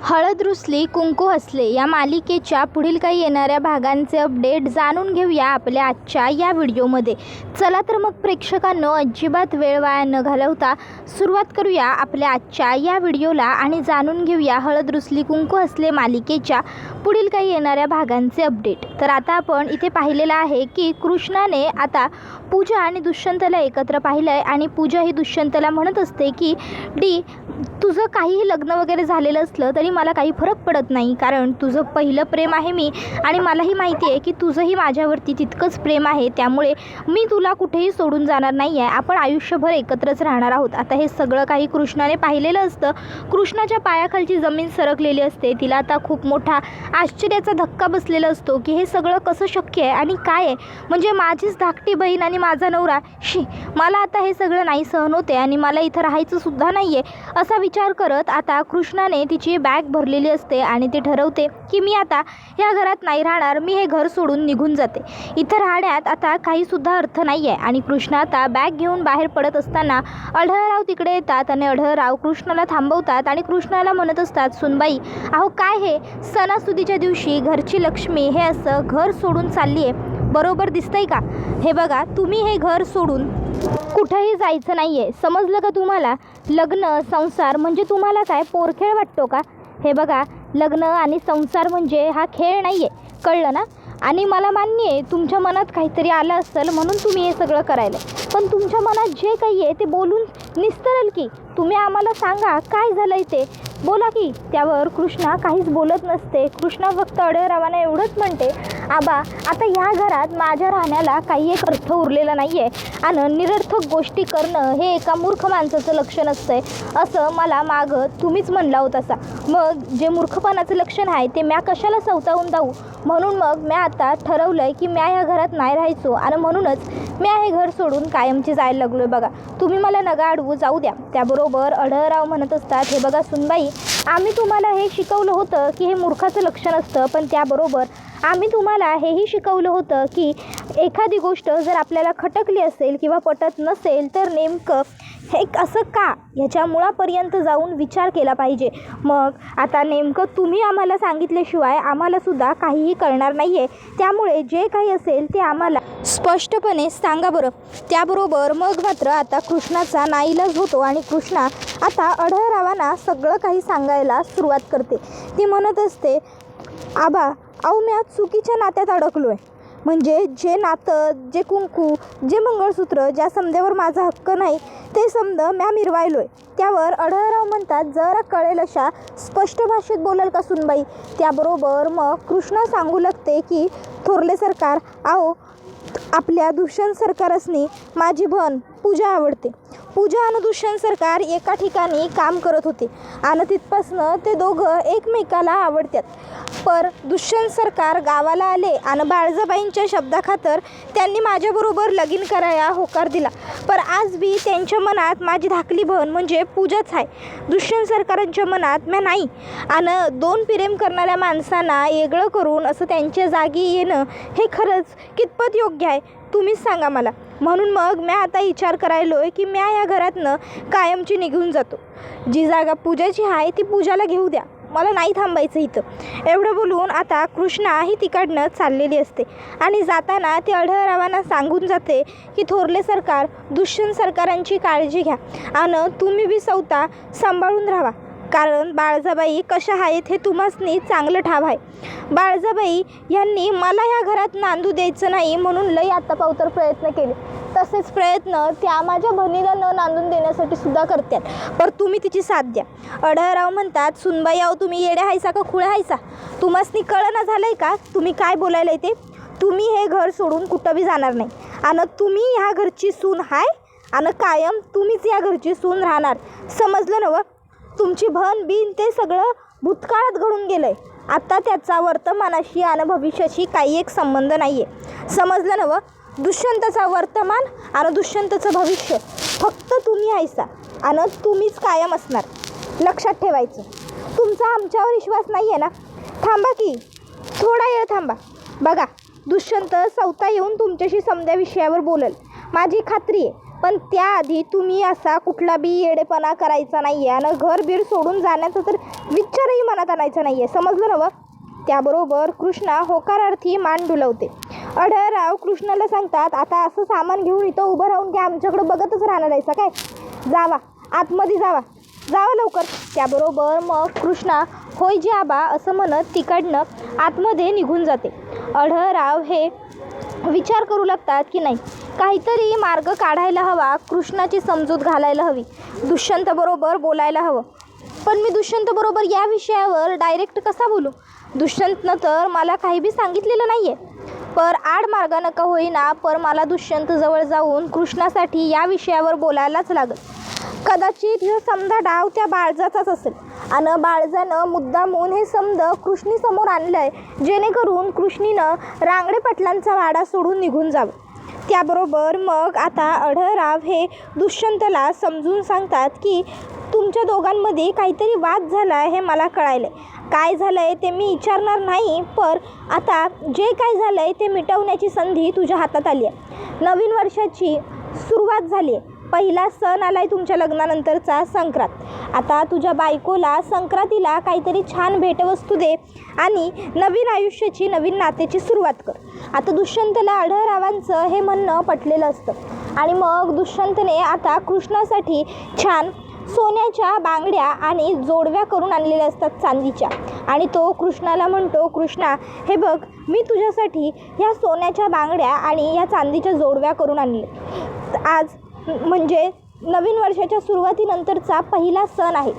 हळद रुसली कुंकू हसले या मालिकेच्या पुढील काही येणाऱ्या भागांचे अपडेट जाणून घेऊया आपल्या आजच्या या व्हिडिओमध्ये। चला तर मग प्रेक्षकांनो, अजिबात वेळ वाया न घालवता सुरुवात करूया आपल्या आजच्या या व्हिडिओला आणि जाणून घेऊया हळद रुसली कुंकू हसले मालिकेच्या पुढील काही येणाऱ्या भागांचे अपडेट। तर आता आपण इथे पाहिलेलं आहे की कृष्णाने आता पूजा आणि दुष्यंतला एकत्र पाहिलं आहे आणि पूजा ही दुष्यंतला म्हणत असते की डी, तुझं काहीही लग्न वगैरे झालेलं असलं तरी मला काही फरक पडत नाही, कारण तुझं पहिलं प्रेम आहे मी आणि मलाही माहिती आहे की तुझंही माझ्यावरती तितकंच प्रेम आहे, त्यामुळे मी तुला कुठेही सोडून जाणार नाही आहे, आपण आयुष्यभर एकत्रच राहणार आहोत। आता हे सगळं काही कृष्णाने पाहिलेलं असतं। कृष्णाच्या पायाखालची जमीन सरकलेली असते। तिला आता खूप मोठा आश्चर्याचा धक्का बसलेला असतो की हे सगळं कसं शक्य आहे आणि काय आहे, म्हणजे माझीच धाकटी बहीण आणि माझा नवरा, शी, मला आता हे सगळं नाही सहन होते आणि मला इथं राहायचं सुद्धा नाही आहे असा विचार करत आता कृष्णाने तिची बॅग भरलेली असते आणि ती ठरवते की मी आता ह्या घरात नाही राहणार, मी हे घर सोडून निघून जाते, इथं राहण्यात आता काहीसुद्धा अर्थ नाही आहे। आणि कृष्ण आता बॅग घेऊन बाहेर पडत असताना अढळराव तिकडे येतात आणि अढळराव कृष्णाला थांबवतात आणि कृष्णाला म्हणत असतात, सुनबाई, अहो काय हे सणासुदीच्या दिवशी घरची लक्ष्मी हे असं घर सोडून चालली आहे, बरोबर दिसतंय का? हे बघा, तुम्ही हे घर सोडून कुठंही जायचं नाही आहे, समजलं का तुम्हाला? लग्न संसार म्हणजे तुम्हाला काय पोरखेळ वाटतो का? हे बघा, लग्न आणि संसार म्हणजे हा खेळ नाही आहे, कळलं ना? आणि मला मान्य आहे तुमच्या मनात काहीतरी आलं असेल म्हणून तुम्ही हे सगळं करायला, पण तुमच्या मनात जे काही आहे ते बोलून निस्तरेल की? तुम्ही आम्हाला सांगा काय झालं आहे ते, बोला की। त्यावर कृष्णा काहीच बोलत नसते। कृष्णा फक्त अढळरावांना एवढंच म्हणते, आबा, आता ह्या घरात माझ्या राहण्याला काही एक अर्थ उरलेला नाही आहे आणि निरर्थक गोष्टी करणं हे एका मूर्ख माणसाचं लक्षण असतंय असं मला मागं तुम्हीच म्हणला होतासा। मग जे मूर्खपणाचं लक्षण आहे ते म्या कशाला सवतावून जाऊ, म्हणून मग म्या आता ठरवलं आहे की म्या ह्या घरात नाही राहायचो आणि म्हणूनच म्या हे घर सोडून कायमची जायला लागलो आहे। बघा, तुम्ही मला नगा अडवू जाऊ द्या। त्याबरोबर अढळराव म्हणत असतात, हे बघा सुनबाई, आम्ही तुम्हाला हे शिकवलं होतं की हे मूर्खाचं लक्षण असतं, पण त्याबरोबर आम्ही तुम्हाला हेही शिकवलं होतं की एखादी गोष्ट जर आपल्याला खटकली असेल किंवा पटत नसेल तर नेमकं हे असं का, ह्याच्या मुळापर्यंत जाऊन विचार केला पाहिजे। मग आता नेमकं तुम्ही आम्हाला सांगितल्याशिवाय आम्हालासुद्धा काहीही कळणार नाही आहे, त्यामुळे जे काही असेल ते आम्हाला स्पष्टपणे सांगा बरं। त्याबरोबर मग मात्र आता कृष्णाचा नाईलाज होतो आणि कृष्णा आता अढळरावांना सगळं काही सांगायला सुरुवात करते। ती म्हणत असते, आबा, अहो मी आज चुकीच्या नात्यात अडकलो आहे, म्हणजे जे नातं, जे कुंकू, जे मंगळसूत्र, ज्या समद्यावर माझा हक्क नाही ते समद म्या मिरवायलो आहे। त्यावर अढळराव म्हणतात, जरा कळेल अशा स्पष्ट भाषेत बोलाल का सुनबाई? त्याबरोबर मग कृष्णा सांगू लागते की थोरले सरकार, अहो आपल्या दुष्यंत सरकारसनी माझी बहीण पूजा आवडते। पूजा आणि दुष्यंत सरकार एका ठिकाणी काम करत होते आणि तिथपासनं ते दोघं एकमेकाला आवडतात, पर दुष्यंत सरकार गावाला आले आणि बाळजाबाईंच्या शब्दाखातर त्यांनी माझ्याबरोबर लगीन करायला होकार दिला, पर आज बी त्यांच्या मनात माझी धाकली बहीण म्हणजे पूजाच आहे, दुष्यंत सरकारांच्या मनात मी नाही। आणि दोन प्रेम करणाऱ्या माणसांना वेगळं करून असं त्यांच्या जागी येणं हे खरंच कितपत योग्य आहे, तुम्हीच सांगा मला। म्हणून मग मी आता विचार करायलो आहे की मी या घरातनं कायमची निघून जातो, जी जागा पूजाची आहे ती पूजाला घेऊ द्या, मला नाही थांबायचं इथं। एवढं बोलून आता कृष्णा ही तिकडनं चाललेली असते आणि जाताना ते अढळरावांना सांगून जाते की थोरले सरकार, दुष्यंत सरकारांची काळजी घ्या आणि तुम्ही बी सवता सांभाळून राहा, कारण बाळजाबाई कशा आहेत हे तुम्हासनी चांगलं ठाव आहे। बाळजाबाई यांनी मला ह्या घरात नांदू द्यायचं नाही म्हणून लई आत्तापावतर प्रयत्न केले, तसेच प्रयत्न त्या माझ्या बहिणीला न नांदून देण्यासाठी सुद्धा करतात, पर तुम्ही तिची साथ द्या। अढळराव म्हणतात, सुनबाई, अहो तुम्ही येड्या हायसा का खुळ्या हायसा? तुम्हासनी कळना झालं आहे का तुम्ही काय बोलायला ते? तुम्ही हे घर सोडून कुठं बी जाणार नाही आणि तुम्ही ह्या घरची सून हाय आणि कायम तुम्हीच या घरची सून राहणार, समजलं नवं? तुमची बहीण बीन ते सगळं भूतकाळात घडून गेलं आहे, आता त्याचा वर्तमानाशी आणि भविष्याशी काही एक संबंध नाही आहे, समजलं नवं? दुष्यंताचा वर्तमान आणि दुष्यंताचं भविष्य फक्त तुम्ही हायसा आणि तुम्हीच कायम असणार, लक्षात ठेवायचं। तुमचा आमच्यावर विश्वास नाही आहे ना? थांबा की, थोडा वेळ थांबा, बघा दुष्यंत स्वतः येऊन तुमच्याशी समद्या विषयावर बोलेल, माझी खात्री आहे। पण त्याआधी तुम्ही असा कुठला बी येडेपणा करायचा नाही आहे आणि घरबीर सोडून जाण्याचा तर विचारही मनात आणायचा नाही आहे, समजलं ना व? त्याबरोबर कृष्णा होकारार्थी मान डुलवते. आढळराव कृष्णाला सांगतात, आता असं सामान घेऊन इथं उभं राहून की आमच्याकडं बघतच राहणार आहेसा काय? जावा आतमध्ये जावा लवकर. त्याबरोबर मग कृष्णा होय जी आबा असं म्हणत तिकडनं आतमध्ये निघून जाते. आढळराव हे विचार करू लागतात की नाही, काहीतरी मार्ग काढायला हवा, कृष्णाची समजूत घालायला हवी, दुष्यंतबरोबर बोलायला हवं. पण मी दुष्यंतबरोबर या विषयावर डायरेक्ट कसा बोलू? दुष्यंतनं तर मला काही बी सांगितलेलं नाही आहे. पर आड मार्गानं का होईना पर मला दुष्यंतजवळ जाऊन कृष्णासाठी या विषयावर बोलायलाच लागेल. कदाचित हे समजा डाव त्या बाळजाचाच असेल आणि बाळजानं मुद्दामून हे समज कृष्णीसमोर आणलं आहे जेणेकरून कृष्णीनं रांगडे पाटलांचा वाडा सोडून निघून जावं. त्याबरोबर मग आता आढळराव हे दुष्यंतला समजून सांगतात की तुमच्या दोघांमध्ये काहीतरी वाद झाला आहे हे मला कळालं आहे. काय झालं आहे ते मी विचारणार नाही, पर आता जे काय झालं आहे ते मिटवण्याची संधी तुझ्या हातात आली आहे. नवीन वर्षाची सुरुवात झाली आहे. पहिला सण आला आहे तुमच्या लग्नानंतरचा, संक्रांत. आता तुझ्या बायकोला संक्रांतीला काहीतरी छान भेटवस्तू दे आणि नवीन आयुष्याची, नवीन नात्याची सुरुवात कर. आता दुष्यंतला आढळरावांचं हे म्हणणं पटलेलं असतं आणि मग दुष्यंतने आता कृष्णासाठी छान सोन्याच्या बांगड्या आणि जोडव्या करून आणलेल्या असतात चांदीच्या, आणि तो कृष्णाला म्हणतो, कृष्णा हे बघ मी तुझ्यासाठी ह्या सोन्याच्या बांगड्या आणि या चांदीच्या जोडव्या करून आणले. आज म्हणजे नवीन वर्षाच्या सुरुवातीनंतरचा पहिला सण आहे.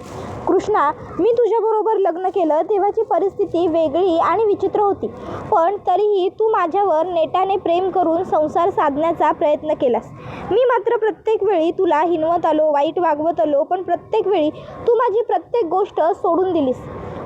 कृष्णा, मी तुझ्याबरोबर लग्न केलं तेव्हाची परिस्थिती वेगळी आणि विचित्र होती, पण तरीही तू माझ्यावर नेटाने प्रेम करून संसार साधण्याचा प्रयत्न केलास. मी मात्र प्रत्येक वेळी तुला हिणवत आलो, वाईट वागवत आलो, पण प्रत्येक वेळी तू माझी प्रत्येक गोष्ट सोडून दिलीस.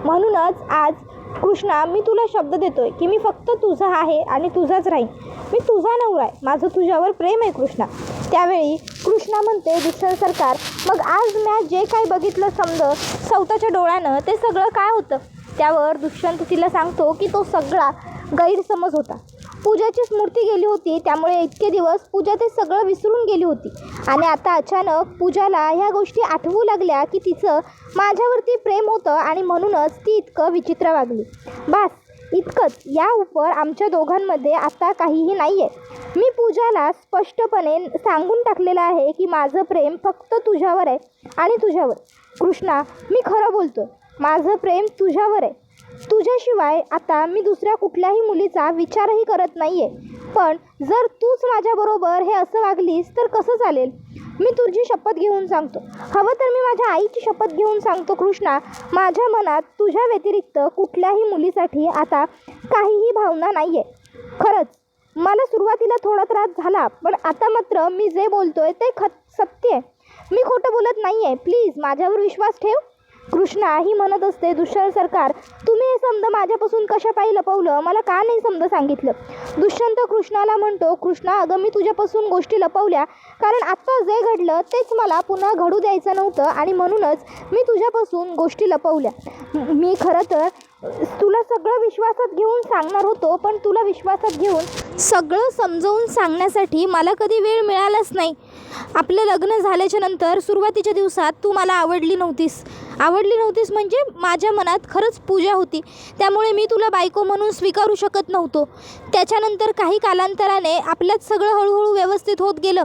म्हणूनच आज कृष्णा मी तुला शब्द देतोय की मी फक्त तुझा आहे आणि तुझाच राहीन. मी तुझा नवरा आहे, माझं तुझ्यावर प्रेम आहे कृष्णा. त्यावेळी कृष्णा म्हणते, दुष्यंत सरकार मग आज मी जे काही बघितलं समज स्वतःच्या डोळ्यानं ते सगळं काय होतं? त्यावर दुष्यंत तिला सांगतो की तो सगळा गैरसमज होता. पूजाचीच मूर्ती गेली होती, त्यामुळे इतके दिवस पूजा ते सगळं विसरून गेली होती आणि आता अचानक पूजाला ह्या गोष्टी आठवू लागल्या की तिचं माझ्यावरती प्रेम होतं आणि म्हणूनच ती इतकं विचित्र वागली. बस इतकंच, या उपर आमच्या दोघांमध्ये आता काहीही नाही आहे. मी पूजाला स्पष्टपणे सांगून टाकलेलं आहे की माझं प्रेम फक्त तुझ्यावर आहे आणि तुझ्यावर. कृष्णा मी खरं बोलतो, माझं प्रेम तुझ्यावर आहे. तुझ्याशिवाय आता मी दुसऱ्या कुठल्याही मुलीचा विचारही करत नाही आहे. पण जर तूच माझ्याबरोबर हे असं वागलीस तर कसं चालेल? मी तुझी शपथ घेऊन सांगतो, हवं तर मी माझ्या आईची शपथ घेऊन सांगतो कृष्णा, माझ्या मनात तुझ्या व्यतिरिक्त कुठल्याही मुलीसाठी आता काहीही भावना नाही आहे. खरंच मला सुरुवातीला थोडा त्रास झाला, पण आता मात्र मी जे बोलतोय ते सत्य आहे. मी खोटं बोलत नाही आहे. प्लीज माझ्यावर विश्वास ठेव. कृष्णा ही म्हणत असते, दुष्यंत सरकार तुम्ही हे समज माझ्यापासून कशापायी लपवलं, मला का नाही समज सांगितलं? दुष्यंत कृष्णाला म्हणतो, कृष्णा अगं मी तुझ्यापासून गोष्टी लपवल्या कारण आत्ता जे घडलं तेच मला पुन्हा घडू द्यायचं नव्हतं आणि म्हणूनच मी तुझ्यापासून गोष्टी लपवल्या. मी खरं तर तुला सगळं विश्वासात घेऊन सांगणार होतो, पण तुला विश्वासात घेऊन सगळं समजावून सांगण्यासाठी मला कधी वेळ मिळालाच नाही. आपलं लग्न झाल्याच्या नंतर सुरुवातीच्या दिवसात तू मला आवडली नव्हतीस म्हणजे माझ्या मनात खरंच पूजा होती, त्यामुळे मी तुला बायको म्हणून स्वीकारू शकत नव्हतो. त्याच्यानंतर काही कालांतराने आपल्यात सगळं हळूहळू व्यवस्थित होत गेलं.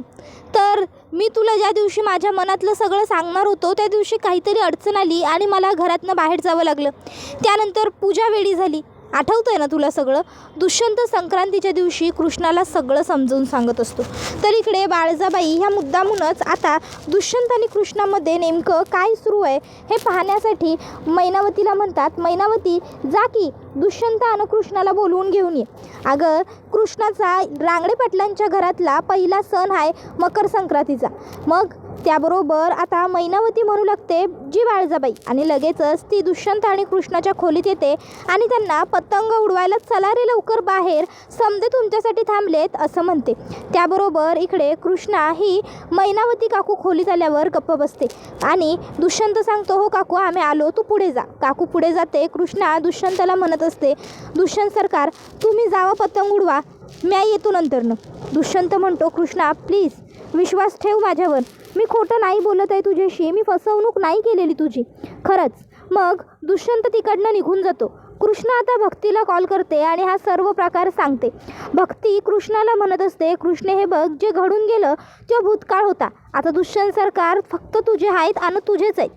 तर मी तुला ज्या दिवशी माझ्या मनातलं सगळं सांगणार होतो त्या दिवशी काहीतरी अडचण आली आणि मला घरातनं बाहेर जावं लागलं. त्यानंतर पूजा वेडी झाली. आठवतं आहे ना तुला सगळं? दुष्यंत संक्रांतीच्या दिवशी कृष्णाला सगळं समजून सांगत असतो. तर इकडे बाळजाबाई ह्या मुद्दामूनच आता दुष्यंत आणि कृष्णामध्ये नेमकं काय सुरू आहे हे पाहण्यासाठी मैनावतीला म्हणतात, मैनावती जा की दुष्यंत आणि कृष्णाला बोलवून घेऊन ये. अगं कृष्णाचा रांगडे पाटलांच्या घरातला पहिला सण आहे मकर संक्रांतीचा. मग त्याबरोबर आता मैनावती म्हणू लागते जी बाळजाबाई आणि लगेचच ती दुष्यंत आणि कृष्णाच्या खोलीत येते आणि त्यांना पतंग उडवायला चला रे लवकर बाहेर, समजे तुमच्यासाठी थांबलेत असं म्हणते. त्याबरोबर इकडे कृष्णा ही मैनावती काकू खोलीत आल्यावर गप्प बसते आणि दुष्यंत सांगतो, हो काकू आम्ही आलो, तू पुढे जा. काकू पुढे जाते. कृष्णा दुष्यंताला म्हणत असते, दुष्यंत सरकार तुम्ही जावा पतंग उडवा, मी येतो नंतरनं. दुष्यंत म्हणतो, कृष्णा प्लीज विश्वास ठेव माझ्यावर. मी खोटं नाही बोलत आहे तुझ्याशी. मी फसवणूक नाही केलेली तुझी, खरंच. मग दुष्यंत तिकडनं निघून जातो. कृष्णा आता भक्तीला कॉल करते आणि हा सर्व प्रकार सांगते. भक्ती कृष्णाला म्हणत असते, कृष्णे हे बघ, जे घडून गेलं तो भूतकाळ होता. आता दुष्यंत सरकार फक्त तुझे आहेत आणि तुझेच आहेत.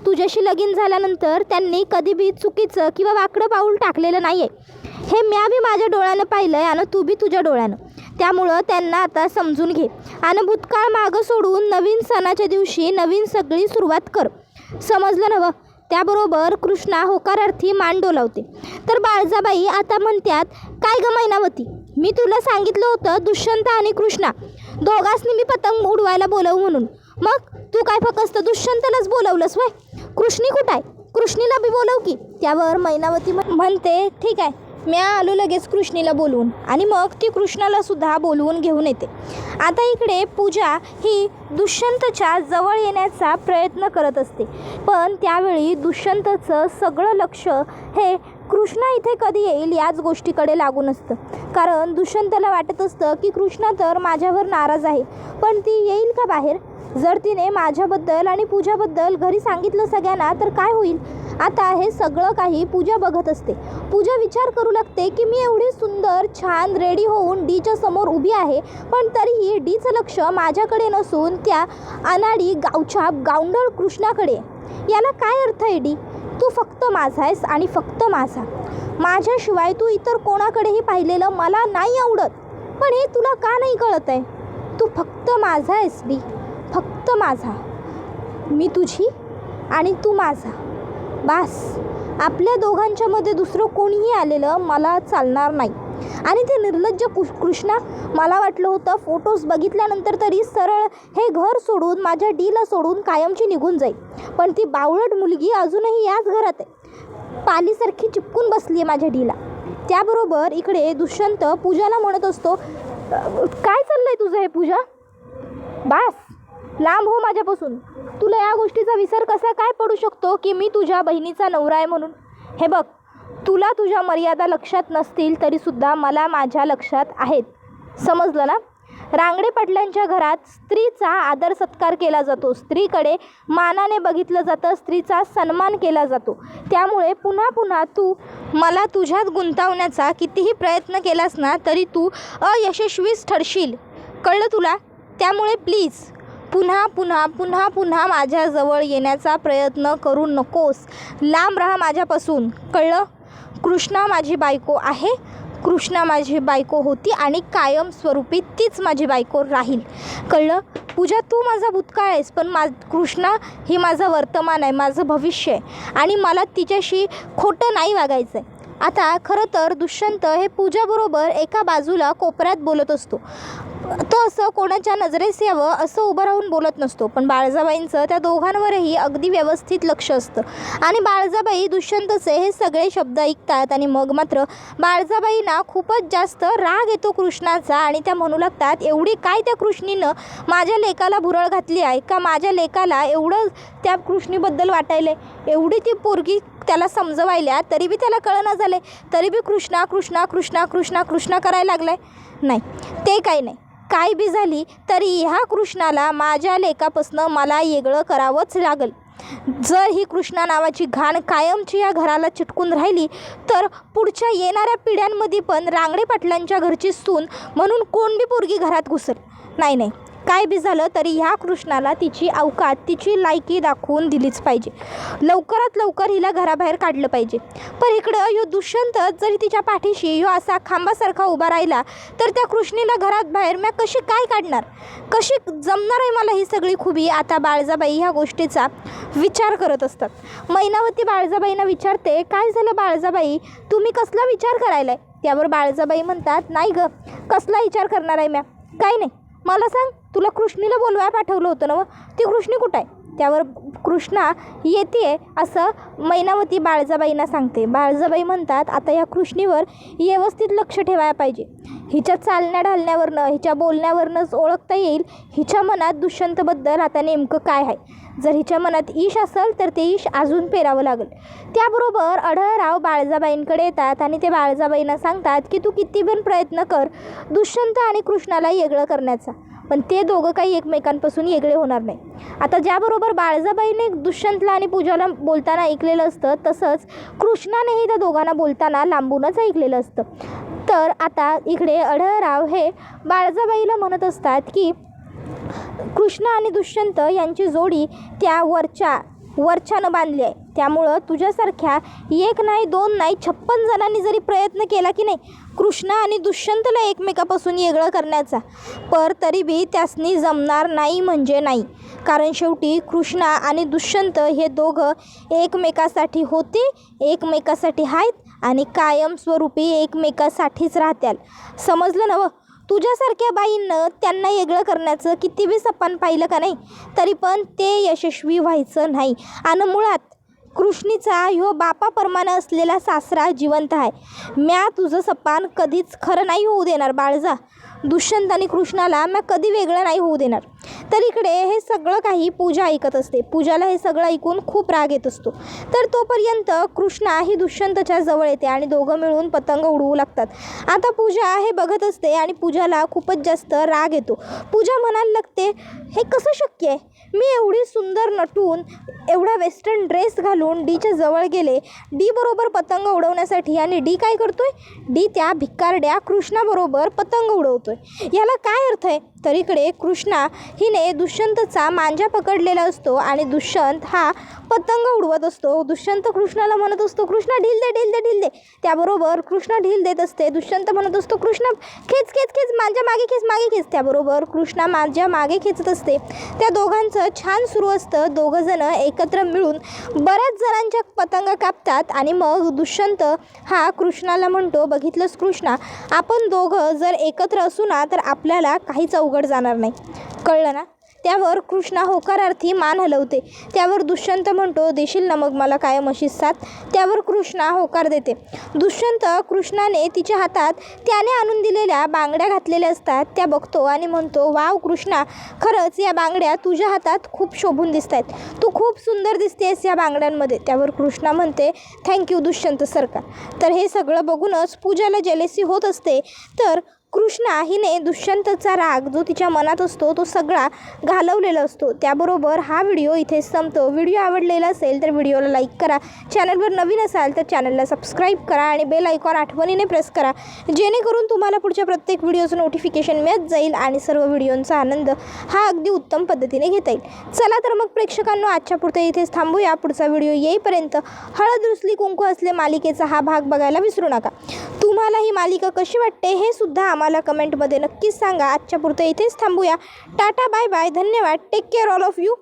तुझ्याशी लगीन झाल्यानंतर त्यांनी कधी बी चुकीचं किंवा वाकडं पाऊल टाकलेलं नाही आहे. हे म्या बी माझ्या डोळ्यानं पाहिलं आहे आणि तू बी तुझ्या डोळ्यानं. त्यामुळं त्यांना आता समजून घे आणि भूतकाळ मागं सोडून नवीन सणाच्या दिवशी नवीन सगळी सुरुवात कर. समजलं नवं? त्याबरोबर कृष्णा होकारार्थी मान डोलावते. तर बाळजाबाई आता म्हणतात, काय ग मैनावती, मी तुला सांगितलं होतं दुष्यंत आणि कृष्णा दोघांनी मी पतंग उडवायला बोलवू म्हणून. मग तू काय फक्त दुष्यंतलाच बोलवलंस वय? कृष्णी कुठं आहे? कृष्णीला बी बोलव की. त्यावर मैनावती म्हणते, ठीक आहे, मी आलो लगेच कृष्णीला बोलवून. आणि मग ती कृष्णाला सुद्धा बोलवून घेऊन येते. आता इकडे पूजा ही दुष्यंतच्या जवळ येण्याचा प्रयत्न करत असते, पण त्यावेळी दुष्यंतचं सगळं लक्ष हे कृष्णा इथे कधी येईल याच गोष्टीकडे लागून असतं. कारण दुष्यंतला वाटत असतं की कृष्णा तर माझ्यावर नाराज आहे, पण ती येईल का बाहेर? जर तिने माझ्याबद्दल आणि पूजाबद्दल घरी सांगितलं सगळ्यांना तर काय होईल? आता हे सगळं काही पूजा बघत असते. पूजा विचार करू लागते की मी एवढी सुंदर छान रेडी होऊन डीच्या समोर उभी आहे, पण तरीही डीचं लक्ष माझ्याकडे नसून त्या अनाडी गावच्या गावंढळ कृष्णाकडे. याला काय अर्थ आहे? डी, तू फक्त माझा आहेस आणि फक्त माझा. माझ्याशिवाय तू इतर कोणाकडेही पाहिलेलं मला नाही आवडत. पण हे तुला का नाही कळत आहे? तू फक्त माझा आहेस डी, फक्त माझा. मी तुझी आणि तू माझा. बास. आपल्या दोघांच्यामध्ये दुसरं कोणीही आलेलं मला चालणार नाही. आणि ते निर्लज्ज कृष्णा, मला वाटलं होतं फोटोज बघितल्यानंतर तरी सरळ हे घर सोडून माझ्या डीला सोडून कायमची निघून जाईल, पण ती बावळट मुलगी अजूनही याच घरात आहे, पालीसारखी चिपकून बसली आहे माझ्या डीला. त्याबरोबर इकडे दुष्यंत पूजाला म्हणत असतो, काय चाललंय तुझं हे पूजा? बास, लांब हो माझ्यापासून. तुला या गोष्टीचा विसर कसा काय पडू शकतो की मी तुझ्या बहिणीचा नवरा आहे म्हणून? हे बघ, तुला तुझ्या मर्यादा लक्षात नसतील तरीसुद्धा मला माझ्या लक्षात आहेत. समजलं ना? रांगडे पाटलांच्या घरात स्त्रीचा आदर सत्कार केला जातो, स्त्रीकडे मानाने बघितलं जातं, स्त्रीचा सन्मान केला जातो. त्यामुळे पुन्हा पुन्हा तू मला तुझ्यात गुंतवण्याचा कितीही प्रयत्न केलास ना तरी तू अयशस्वीच ठरशील. कळलं तुला? त्यामुळे प्लीज पुन्हा पुन्हा पुन्हा पुन्हा माझ्याजवळ येण्याचा प्रयत्न करू नकोस. लांब राहा माझ्यापासून. कळलं? कृष्णा माझी बायको आहे, कृष्णा माझी बायको होती आणि कायमस्वरूपी तीच माझी बायको राहील. कळलं? पूजा, तू माझा भूतकाळ आहेस, पण कृष्णा ही माझं वर्तमान आहे, माझं भविष्य आहे आणि मला तिच्याशी खोटं नाही वागायचं आहे. आता खरं तर दुष्यंत हे पूजाबरोबर एका बाजूला कोपऱ्यात बोलत असतो. तो असं कोणाच्या नजरेस यावं असं उभं राहून बोलत नसतो, पण बाळजाबाईंचं त्या दोघांवरही अगदी व्यवस्थित लक्ष असतं. आणि बाळजाबाई दुष्यंतचे हे सगळे शब्द ऐकतात आणि मग मात्र बाळजाबाईंना खूपच जास्त राग येतो कृष्णाचा आणि त्या म्हणू लागतात, एवढी काय त्या कृष्णीनं माझ्या लेकाला भुरळ घातली आहे का? माझ्या लेकाला एवढं त्या कृष्णीबद्दल वाटायले, एवढी ती पोरगी त्याला समजवायल्या तरी बी त्याला कळना झाले, तरी बी कृष्णा कृष्णा कृष्णा कृष्णा कृष्णा करायला लागलाय. नाही, ते काही नाही. काय बी झाली तरी ह्या कृष्णाला माझ्या लेकापासनं मला वेगळं करावंच लागेल. जर ही कृष्णा नावाची घाण कायमची या घराला चिटकून राहिली तर पुढच्या येणाऱ्या पिढ्यांमध्ये पण रांगडे पाटलांच्या घरची सून म्हणून कोण बी पोरगी घरात घुसल. नाही नाही, काय बी झालं तरी ह्या कृष्णाला तिची अवकात, तिची लायकी दाखवून दिलीच पाहिजे. लवकरात लवकर हिला घराबाहेर काढलं पाहिजे. पण इकडं यो दुष्यंत जरी तिच्या पाठीशी यो असा खांबासारखा उभा राहिला तर त्या कृष्णीला घरात बाहेर मी कशी काय काढणार? कशी जमणार आहे मला ही सगळी खुबी? आता बाळजाबाई ह्या गोष्टीचा विचार करत असतात. मैनावती बाळजाबाईंना विचारते, काय झालं बाळजाबाई, तुम्ही कसला विचार करायलाय? त्यावर बाळजाबाई म्हणतात, नाही ग, कसला विचार करणार आहे म्या? काय नाही, मला सांग, तुला कृष्णीला बोलवायला पाठवलं होतं ना, ती कृष्णी कुठं आहे? त्यावर कृष्णा येते असं मैनावती बाळजाबाईंना सांगते. बाळजाबाई म्हणतात, आता या कृष्णीवर व्यवस्थित लक्ष ठेवायला पाहिजे. हिच्या चालण्या ढालण्यावरनं, हिच्या बोलण्यावरनंच ओळखता येईल हिच्या मनात दुष्यंतबद्दल आता नेमकं काय आहे. जर हिच्या मनात ईश असेल तर ते ईश अजून पेरावं लागेल. त्याबरोबर अढळराव बाळजाबाईंकडे येतात आणि ते बाळजाबाईंना सांगतात की तू किती पण प्रयत्न कर दुष्यंत आणि कृष्णाला वेगळं करण्याचा, पण ते दोघं काही एकमेकांपासून वेगळे होणार नाही. आता ज्याबरोबर बाळजाबाईने दुष्यंतला आणि पूजाला बोलताना ऐकलेलं असतं, तसंच कृष्णानेही त्या दोघांना बोलताना लांबूनच ऐकलेलं असतं. तर आता इकडे अढळराव हे बाळजाबाईला म्हणत असतात की कृष्ण आणि दुष्यंत यांची जोडी त्या वरच्यानं बांधली आहे, त्यामुळं तुझ्यासारख्या एक नाही, दोन नाही, 56 जणांनी जरी प्रयत्न केला की नाही कृष्ण आणि दुष्यंतला एकमेकापासून वेगळं करण्याचा, पर तरी बी त्यासनी जमणार नाही म्हणजे नाही. कारण शेवटी कृष्ण आणि दुष्यंत हे दोघं एकमेकासाठी होते, एकमेकासाठी आहेत आणि कायमस्वरूपी एकमेकासाठीच राहत्याल. समजलं ना? तुझ्यासारख्या बाईंनं त्यांना वेगळं करण्याचं किती बी सपान पाहिलं का नाही, तरी पण ते यशस्वी व्हायचं नाही. आणि मुळात कृष्णीचा ह्यो बापाप्रमाणे असलेला सासरा जिवंत आहे. म्या तुझं सपान कधीच खरं नाही होऊ देणार बाळजा. दुष्यंत आणि कृष्णाला म्या कधी वेगळं नाही होऊ देणार. तर इकडे हे सगळं काही पूजा ऐकत असते. पूजाला हे सगळं ऐकून खूप राग येत असतो. तर तोपर्यंत कृष्णा ही दुष्यंतच्या जवळ येते आणि दोघं मिळून पतंग उडवू लागतात. आता पूजा हे बघत असते आणि पूजाला खूपच जास्त राग येतो. पूजा म्हणायला लागते, हे कसं शक्य आहे? मी एवढी सुंदर नटून, एवढा वेस्टर्न ड्रेस घालून डीच्या जवळ गेले, डी बरोबर पतंग उडवण्यासाठी, आणि डी काय करतोय? डी त्या भिकारड्या कृष्णाबरोबर पतंग उडवतोय. याला काय अर्थ आहे? तर इकडे कृष्णा हिने दुष्यंतचा मांजा पकडलेला असतो आणि दुष्यंत हा पतंग उडवत असतो. दुष्यंत कृष्णाला म्हणत असतो, कृष्णा ढील दे, ढील दे, ढील दे. त्याबरोबर कृष्णा ढील देत असते. दुष्यंत म्हणत असतो, कृष्णा खेच खेच खेच, मांजा मागे खेच, मागे खेच. त्याबरोबर कृष्णा मांजा मागे खेचत असते. त्या दोघांचं छान सुरू असतं. दोघंजण एकत्र मिळून बऱ्याच जणांच्या पतंग कापतात आणि मग दुष्यंत हा कृष्णाला म्हणतो, बघितलंस कृष्णा, आपण दोघं जर एकत्र असू ना तर आपल्याला काहीच अवघड जाणार नाही, कळलं ना? त्यावर कृष्णा होकारार्थी मान हलवते. त्यावर दुष्यंत म्हणतो, देशील ना मग मला कायम अशीच साथ? त्यावर कृष्णा होकार देते. दुष्यंत कृष्णाने तिच्या हातात त्याने आणून दिलेल्या बांगड्या घातलेल्या असतात त्या बघतो आणि म्हणतो, वाव कृष्णा, खरंच या बांगड्या तुझ्या हातात खूप शोभून दिसत आहेत, तू खूप सुंदर दिसतेस या बांगड्यांमध्ये. त्यावर कृष्णा म्हणते, थँक्यू दुष्यंत सरकार. तर हे सगळं बघूनच पूजाला जेलेसी होत असते. तर कृष्णा हिने दुष्यंतचा राग जो तिच्या मनात असतो तो सगळा घालवलेला असतो. त्याबरोबर हा व्हिडिओ इथेच संपतो. व्हिडिओ आवडलेला असेल तर व्हिडिओला लाईक करा, चॅनलवर नवीन असाल तर चॅनलला सबस्क्राईब करा आणि बेल आयकॉन आठवणीने प्रेस करा, जेणेकरून तुम्हाला पुढच्या प्रत्येक व्हिडिओचं नोटिफिकेशन मिळत जाईल आणि सर्व व्हिडिओंचा आनंद हा अगदी उत्तम पद्धतीने घेता येईल. चला तर मग प्रेक्षकांनो, आजच्या पुरते इथेच थांबूया. पुढचा व्हिडिओ येईपर्यंत हळद रुसली कुंकू असले मालिकेचा हा भाग बघायला विसरू नका. तुम्हाला ही मालिका कशी वाटते हे सुद्धा आम्हाला कमेंटमध्ये नक्कीच सांगा. आजच्या पुरतं इथेच थांबूया. टाटा, बाय बाय, धन्यवाद, take care all of you.